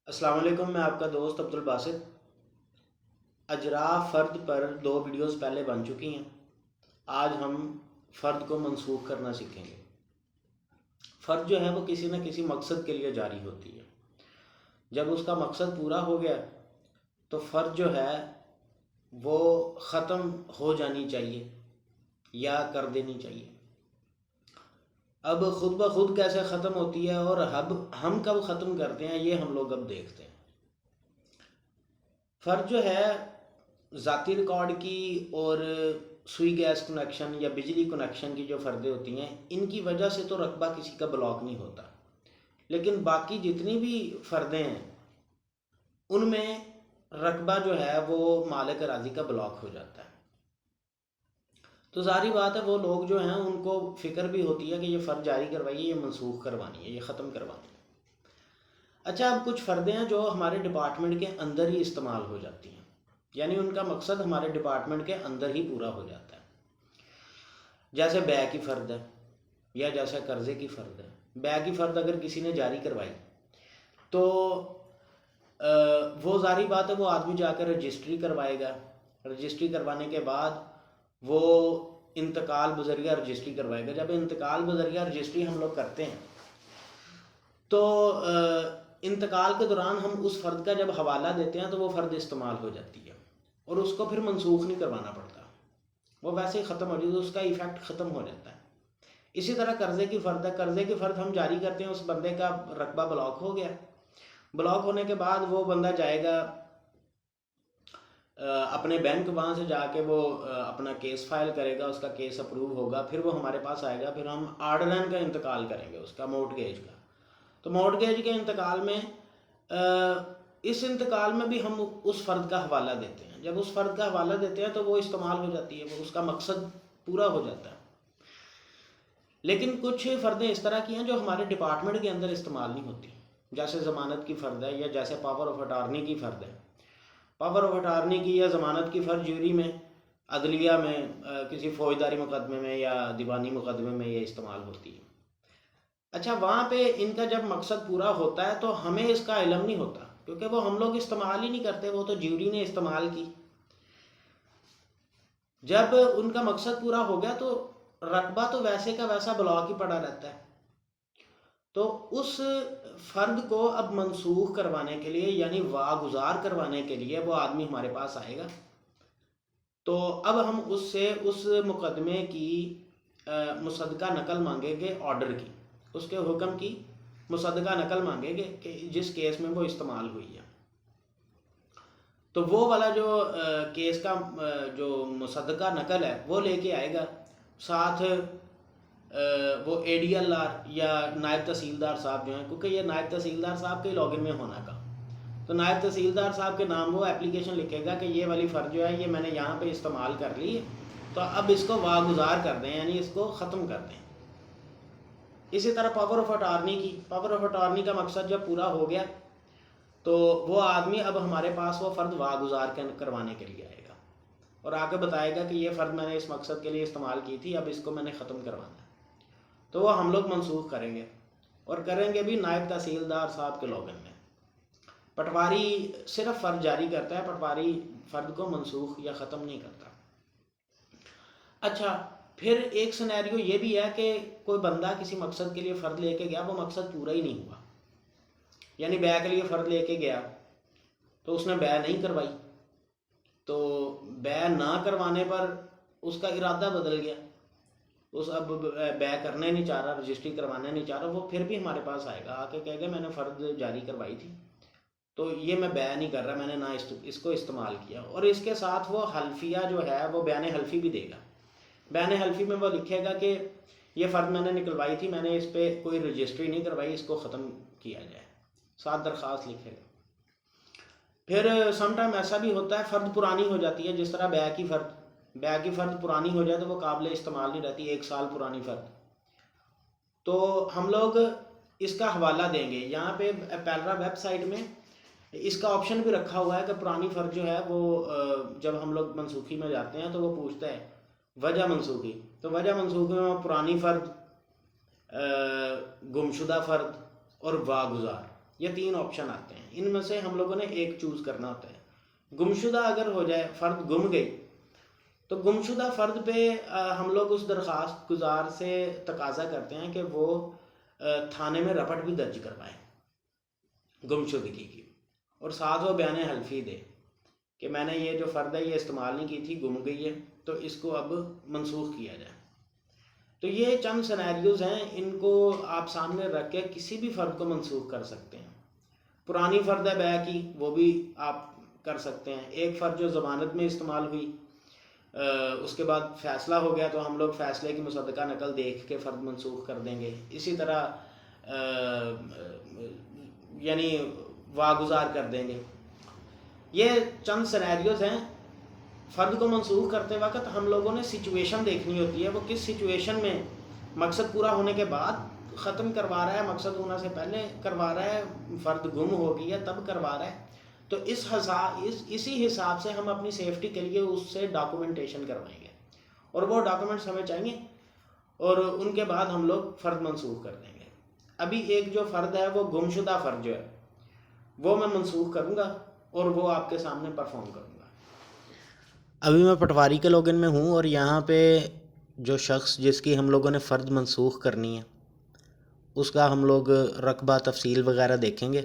السلام علیکم، میں آپ کا دوست عبدالباسط۔ اجراء فرد پر 2 ویڈیوز پہلے بن چکی ہیں۔ آج ہم فرد کو منسوخ کرنا سیکھیں گے۔ فرد جو ہے وہ کسی نہ کسی مقصد کے لیے جاری ہوتی ہے۔ جب اس کا مقصد پورا ہو گیا تو فرد جو ہے وہ ختم ہو جانی چاہیے یا کر دینی چاہیے۔ اب خود بخود کیسے ختم ہوتی ہے اور اب ہم کب ختم کرتے ہیں یہ ہم لوگ اب دیکھتے ہیں۔ فرد جو ہے ذاتی ریکارڈ کی اور سوئی گیس کنیکشن یا بجلی کنیکشن کی جو فردیں ہوتی ہیں ان کی وجہ سے تو رقبہ کسی کا بلاک نہیں ہوتا، لیکن باقی جتنی بھی فردیں ہیں ان میں رقبہ جو ہے وہ مالک اراضی کا بلاک ہو جاتا ہے۔ تو ظاہری بات ہے وہ لوگ جو ہیں ان کو فکر بھی ہوتی ہے کہ یہ فرد جاری کروائیے، یہ منسوخ کروانی ہے، یہ ختم کروانی ہے۔ اچھا، اب کچھ فردیں ہیں جو ہمارے ڈپارٹمنٹ کے اندر ہی استعمال ہو جاتی ہیں، یعنی ان کا مقصد ہمارے ڈپارٹمنٹ کے اندر ہی پورا ہو جاتا ہے۔ جیسے بے کی فرد ہے یا جیسے قرضے کی فرد ہے۔ بے کی فرد اگر کسی نے جاری کروائی تو وہ ظاہری بات ہے وہ آدمی جا کر رجسٹری کروائے گا۔ رجسٹری کروانے کے بعد وہ انتقال بذریعہ رجسٹری کروائے گا۔ جب انتقال بذریعہ رجسٹری ہم لوگ کرتے ہیں تو انتقال کے دوران ہم اس فرد کا جب حوالہ دیتے ہیں تو وہ فرد استعمال ہو جاتی ہے اور اس کو پھر منسوخ نہیں کروانا پڑتا، وہ ویسے ہی ختم ہو جاتی ہے، اس کا ایفیکٹ ختم ہو جاتا ہے۔ اسی طرح قرضے کی فرد ہے۔ قرضے کی فرد ہم جاری کرتے ہیں، اس بندے کا رقبہ بلاک ہو گیا۔ بلاک ہونے کے بعد وہ بندہ جائے گا اپنے بینک، وہاں سے جا کے وہ اپنا کیس فائل کرے گا، اس کا کیس اپروو ہوگا، پھر وہ ہمارے پاس آئے گا، پھر ہم آرڈرین کا انتقال کریں گے، اس کا مورٹگیج کا۔ تو مورٹگیج کے انتقال میں اس انتقال میں بھی ہم اس فرد کا حوالہ دیتے ہیں۔ جب اس فرد کا حوالہ دیتے ہیں تو وہ استعمال ہو جاتی ہے، وہ اس کا مقصد پورا ہو جاتا ہے۔ لیکن کچھ فردیں اس طرح کی ہیں جو ہمارے ڈپارٹمنٹ کے اندر استعمال نہیں ہوتی، جیسے ضمانت کی فرد ہے یا جیسے پاور آف اٹارنی کی فرد ہے۔ پاور آف اٹارنی کی یا ضمانت کی فرد جیوری میں، عدلیہ میں، کسی فوجداری مقدمے میں یا دیوانی مقدمے میں یہ استعمال ہوتی ہے۔ اچھا، وہاں پہ ان کا جب مقصد پورا ہوتا ہے تو ہمیں اس کا علم نہیں ہوتا، کیونکہ وہ ہم لوگ استعمال ہی نہیں کرتے، وہ تو جیوری نے استعمال کی۔ جب ان کا مقصد پورا ہو گیا تو رقبہ تو ویسے کا ویسا بلاک ہی پڑا رہتا ہے۔ تو اس فرد کو اب منسوخ کروانے کے لیے یعنی واگزار کروانے کے لیے وہ آدمی ہمارے پاس آئے گا، تو اب ہم اس سے اس مقدمے کی مصدقہ نقل مانگیں گے، آرڈر کی، اس کے حکم کی مصدقہ نقل مانگیں گے کہ جس کیس میں وہ استعمال ہوئی ہے۔ تو وہ والا جو کیس کا جو مصدقہ نقل ہے وہ لے کے آئے گا، ساتھ وہ اے ڈی ایل آر یا نائب تحصیلدار صاحب جو ہیں، کیونکہ یہ نائب تحصیلدار صاحب کے لاگ ان میں ہونا کا، تو نائب تحصیلدار صاحب کے نام وہ اپلیکیشن لکھے گا کہ یہ والی فرد جو ہے یہ میں نے یہاں پہ استعمال کر لی ہے، تو اب اس کو واگزار کر دیں، یعنی اس کو ختم کر دیں۔ اسی طرح پاور آف اٹارنی کا مقصد جب پورا ہو گیا تو وہ آدمی اب ہمارے پاس وہ فرد واگزار کروانے کے لیے آئے گا اور آ کے بتائے گا کہ یہ فرد میں نے اس مقصد کے لیے استعمال کی تھی، اب اس کو میں نے ختم کروانا ہے۔ تو وہ ہم لوگ منسوخ کریں گے اور کریں گے بھی نائب تحصیلدار صاحب کے لاگ ان میں۔ پٹواری صرف فرد جاری کرتا ہے، پٹواری فرد کو منسوخ یا ختم نہیں کرتا۔ اچھا، پھر ایک سینیریو یہ بھی ہے کہ کوئی بندہ کسی مقصد کے لیے فرد لے کے گیا، وہ مقصد پورا ہی نہیں ہوا، یعنی بے کے لیے فرد لے کے گیا تو اس نے بے نہیں کروائی، تو بے نہ کروانے پر اس کا ارادہ بدل گیا، اس اب بے کرنے نہیں چاہ رہا، رجسٹری کروانے نہیں چاہ رہا، وہ پھر بھی ہمارے پاس آئے گا، آ کے کہے گا میں نے فرد جاری کروائی تھی تو یہ میں بے نہیں کر رہا، میں نے نہ اس کو استعمال کیا، اور اس کے ساتھ وہ حلفیہ جو ہے وہ بیان حلفی بھی دے گا۔ بیان حلفی میں وہ لکھے گا کہ یہ فرد میں نے نکلوائی تھی، میں نے اس پہ کوئی رجسٹری نہیں کروائی، اس کو ختم کیا جائے، ساتھ درخواست لکھے گا۔ پھر سم ٹائم ایسا بھی ہوتا ہے فرد پرانی ہو جاتی ہے، جس طرح بے کی فرد پرانی ہو جائے تو وہ قابل استعمال نہیں رہتی، 1 سال پرانی فرد، تو ہم لوگ اس کا حوالہ دیں گے۔ یہاں پہ پیلرا ویب سائٹ میں اس کا آپشن بھی رکھا ہوا ہے کہ پرانی فرد جو ہے وہ جب ہم لوگ منسوخی میں جاتے ہیں تو وہ پوچھتا ہے وجہ منسوخی، تو وجہ منسوخی میں پرانی فرد، گمشدہ فرد اور واگزار، یہ 3 آپشن آتے ہیں، ان میں سے ہم لوگوں نے ایک چوز کرنا ہوتا ہے۔ گمشدہ اگر ہو جائے، فرد گم گئی، تو گمشدہ فرد پہ ہم لوگ اس درخواست گزار سے تقاضا کرتے ہیں کہ وہ تھانے میں رپٹ بھی درج کروائے گمشدگی کی، اور ساتھ وہ بیان حلفی دے کہ میں نے یہ جو فرد ہے یہ استعمال نہیں کی تھی، گم گئی ہے، تو اس کو اب منسوخ کیا جائے۔ تو یہ چند سینیریوز ہیں، ان کو آپ سامنے رکھ کے کسی بھی فرد کو منسوخ کر سکتے ہیں۔ پرانی فرد ہے بیع کی، وہ بھی آپ کر سکتے ہیں۔ ایک فرد جو ضمانت میں استعمال ہوئی، اس کے بعد فیصلہ ہو گیا تو ہم لوگ فیصلے کی مصدقہ نقل دیکھ کے فرد منسوخ کر دیں گے۔ اسی طرح یعنی واگزار کر دیں گے۔ یہ چند سینیریوز ہیں۔ فرد کو منسوخ کرتے وقت ہم لوگوں نے سچویشن دیکھنی ہوتی ہے، وہ کس سچویشن میں مقصد پورا ہونے کے بعد ختم کروا رہا ہے، مقصد ہونا سے پہلے کروا رہا ہے، فرد گم ہو گئی ہے تب کروا رہا ہے۔ تو اسی حساب سے ہم اپنی سیفٹی کے لیے اس سے ڈاکومنٹیشن کروائیں گے، اور وہ ڈاکومنٹس ہمیں چاہیے، اور ان کے بعد ہم لوگ فرد منسوخ کر دیں گے۔ ابھی ایک جو فرد ہے وہ گمشدہ فرد جو ہے وہ میں منسوخ کروں گا اور وہ آپ کے سامنے پرفارم کروں گا۔ ابھی میں پٹواری کے لاگن میں ہوں، اور یہاں پہ جو شخص جس کی ہم لوگوں نے فرد منسوخ کرنی ہے اس کا ہم لوگ رقبہ تفصیل وغیرہ دیکھیں گے۔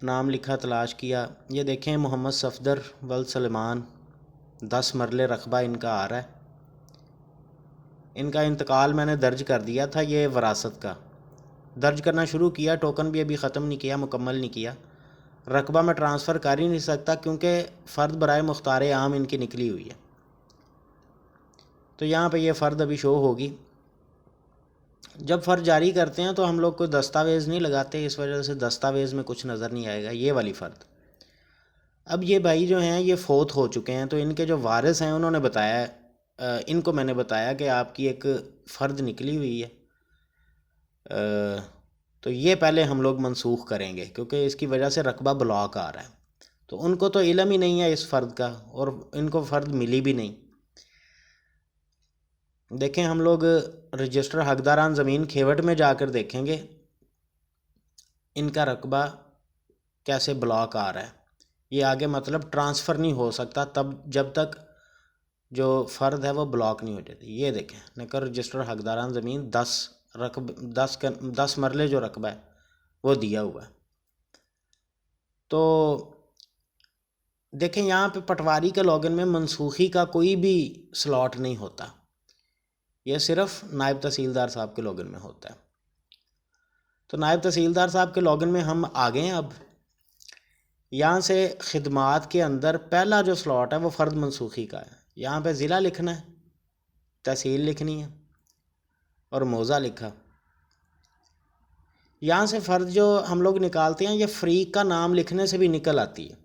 نام لکھا، تلاش کیا، یہ دیکھیں محمد صفدر ولد سلیمان، 10 مرلے رقبہ ان کا آ رہا ہے۔ ان کا انتقال میں نے درج کر دیا تھا، یہ وراثت کا درج کرنا شروع کیا، ٹوکن بھی ابھی ختم نہیں کیا، مکمل نہیں کیا۔ رقبہ میں ٹرانسفر کر ہی نہیں سکتا کیونکہ فرد برائے مختار عام ان کی نکلی ہوئی ہے۔ تو یہاں پہ یہ فرد ابھی شو ہوگی۔ جب فرد جاری کرتے ہیں تو ہم لوگ کوئی دستاویز نہیں لگاتے، اس وجہ سے دستاویز میں کچھ نظر نہیں آئے گا۔ یہ والی فرد، اب یہ بھائی جو ہیں یہ فوت ہو چکے ہیں، تو ان کے جو وارث ہیں انہوں نے بتایا، ان کو میں نے بتایا کہ آپ کی ایک فرد نکلی ہوئی ہے، تو یہ پہلے ہم لوگ منسوخ کریں گے کیونکہ اس کی وجہ سے رقبہ بلاک آ رہا ہے۔ تو ان کو تو علم ہی نہیں ہے اس فرد کا، اور ان کو فرد ملی بھی نہیں۔ دیکھیں ہم لوگ رجسٹر حقداران زمین کھیوٹ میں جا کر دیکھیں گے ان کا رقبہ کیسے بلاک آ رہا ہے۔ یہ آگے مطلب ٹرانسفر نہیں ہو سکتا تب جب تک جو فرد ہے وہ بلاک نہیں ہو جاتی۔ یہ دیکھیں نکر رجسٹر حقداران زمین 10 مرلے جو رقبہ ہے وہ دیا ہوا ہے۔ تو دیکھیں یہاں پہ پٹواری کے لاگن میں منسوخی کا کوئی بھی سلاٹ نہیں ہوتا، یہ صرف نائب تحصیلدار صاحب کے لاگن میں ہوتا ہے۔ تو نائب تحصیلدار صاحب کے لاگن میں ہم آ گئے ہیں۔ اب یہاں سے خدمات کے اندر پہلا جو سلاٹ ہے وہ فرد منسوخی کا ہے۔ یہاں پہ ضلع لکھنا ہے، تحصیل لکھنی ہے اور موضع لکھا۔ یہاں سے فرد جو ہم لوگ نکالتے ہیں یہ فریق کا نام لکھنے سے بھی نکل آتی ہے۔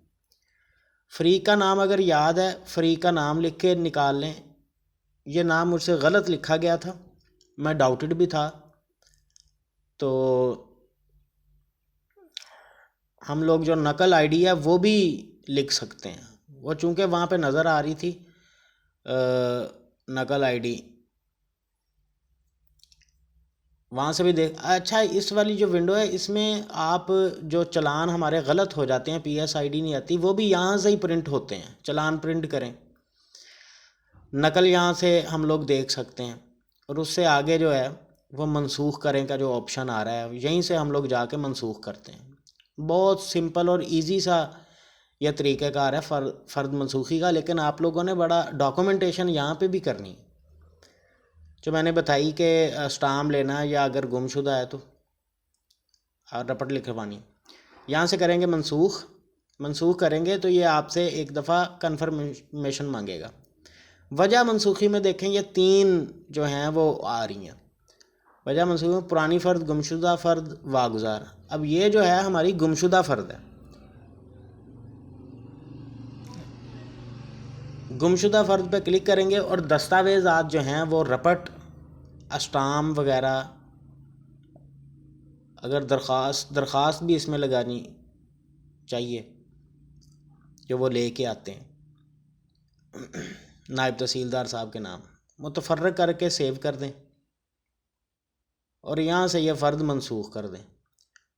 فریق کا نام اگر یاد ہے، فریق کا نام لکھ کے نکال لیں۔ یہ نام مجھ سے غلط لکھا گیا تھا، میں ڈاؤٹڈ بھی تھا، تو ہم لوگ جو نقل آئی ڈی ہے وہ بھی لکھ سکتے ہیں، وہ چونکہ وہاں پہ نظر آ رہی تھی نقل آئی ڈی، وہاں سے بھی دیکھ۔ اچھا اس والی جو ونڈو ہے اس میں آپ جو چلان ہمارے غلط ہو جاتے ہیں، پی ایس آئی ڈی نہیں آتی، وہ بھی یہاں سے ہی پرنٹ ہوتے ہیں۔ چلان پرنٹ کریں، نقل یہاں سے ہم لوگ دیکھ سکتے ہیں، اور اس سے آگے جو ہے وہ منسوخ کریں کا جو آپشن آ رہا ہے یہیں سے ہم لوگ جا کے منسوخ کرتے ہیں۔ بہت سمپل اور ایزی سا یہ طریقہ کار ہے فرد منسوخی کا، لیکن آپ لوگوں نے بڑا ڈاکومنٹیشن یہاں پہ بھی کرنی ہے جو میں نے بتائی کہ اسٹام لینا، یا اگر گم شدہ ہے تو رپٹ لکھوانی۔ یہاں سے کریں گے منسوخ کریں گے تو یہ آپ سے ایک دفعہ کنفرمیشن مانگے گا۔ وجہ منسوخی میں دیکھیں یہ 3 جو ہیں وہ آ رہی ہیں۔ وجہ منسوخی میں پرانی فرد، گمشدہ فرد، واگزار۔ اب یہ جو ہے ہماری گمشدہ فرد ہے۔ گمشدہ فرد پہ کلک کریں گے اور دستاویزات جو ہیں وہ رپٹ، اسٹام وغیرہ، اگر درخواست بھی اس میں لگانی چاہیے کہ وہ لے کے آتے ہیں نائب تحصیلدار صاحب کے نام، متفرق کر کے سیو کر دیں۔ اور یہاں سے یہ فرد منسوخ کر دیں.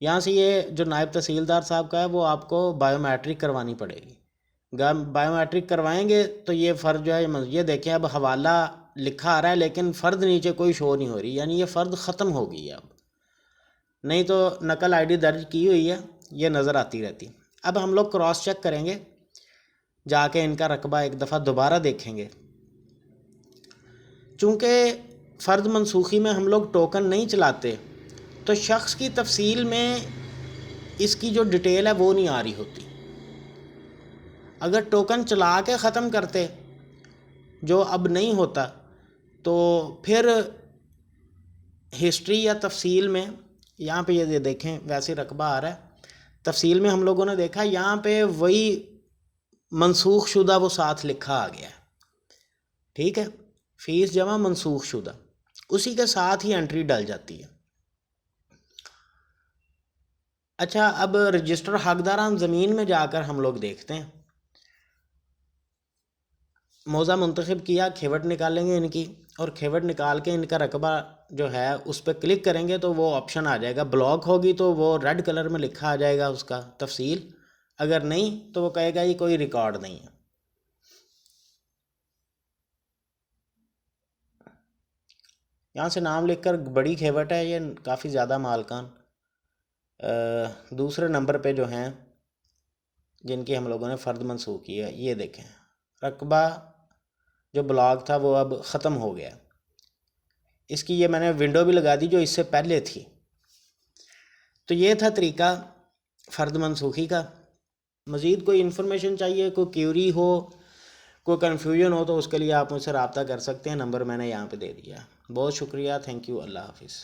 یہاں سے یہ جو نائب تحصیلدار صاحب کا ہے وہ آپ کو بائیو میٹرک کروانی پڑے گی. بائیو میٹرک کروائیں گے تو یہ فرد جو ہے یہ دیکھیں اب حوالہ لکھا آ رہا ہے لیکن فرد نیچے کوئی شو نہیں ہو رہی، یعنی یہ فرد ختم ہو گئی ہے اب. نہیں تو نقل آئی ڈی درج کی ہوئی ہے، یہ نظر آتی رہتی. اب ہم لوگ کراس چیک کریں گے، جا کے ان کا رقبہ ایک دفعہ دوبارہ دیکھیں گے. چونکہ فرد منسوخی میں ہم لوگ ٹوکن نہیں چلاتے تو شخص کی تفصیل میں اس کی جو ڈیٹیل ہے وہ نہیں آ رہی ہوتی. اگر ٹوکن چلا کے ختم کرتے جو اب نہیں ہوتا تو پھر ہسٹری یا تفصیل میں یہاں پہ یہ دیکھیں ویسے رقبہ آ رہا ہے. تفصیل میں ہم لوگوں نے دیکھا یہاں پہ وہی منسوخ شدہ وہ ساتھ لکھا آ گیا ہے. ٹھیک ہے، فیس جمع منسوخ شدہ، اسی کے ساتھ ہی انٹری ڈل جاتی ہے. اچھا، اب رجسٹر حقداران زمین میں جا کر ہم لوگ دیکھتے ہیں. موضع منتخب کیا، کھیوٹ نکالیں گے ان کی، اور کھیوٹ نکال کے ان کا رقبہ جو ہے اس پہ کلک کریں گے تو وہ آپشن آ جائے گا. بلاک ہوگی تو وہ ریڈ کلر میں لکھا آ جائے گا اس کا تفصیل، اگر نہیں تو وہ کہے گا یہ کوئی ریکارڈ نہیں ہے. یہاں سے نام لکھ کر بڑی کھیوٹ ہے، یہ کافی زیادہ مالکان. دوسرے نمبر پہ جو ہیں جن کی ہم لوگوں نے فرد منسوخ کی ہے، یہ دیکھیں رقبہ جو بلاک تھا وہ اب ختم ہو گیا. اس کی یہ میں نے ونڈو بھی لگا دی جو اس سے پہلے تھی. تو یہ تھا طریقہ فرد منسوخی کا. مزید کوئی انفارمیشن چاہیے، کوئی کیوری ہو، کوئی کنفیوژن ہو تو اس کے لیے آپ مجھ سے رابطہ کر سکتے ہیں. نمبر میں نے یہاں پہ دے دیا. بہت شکریہ، تھینک یو، اللہ حافظ.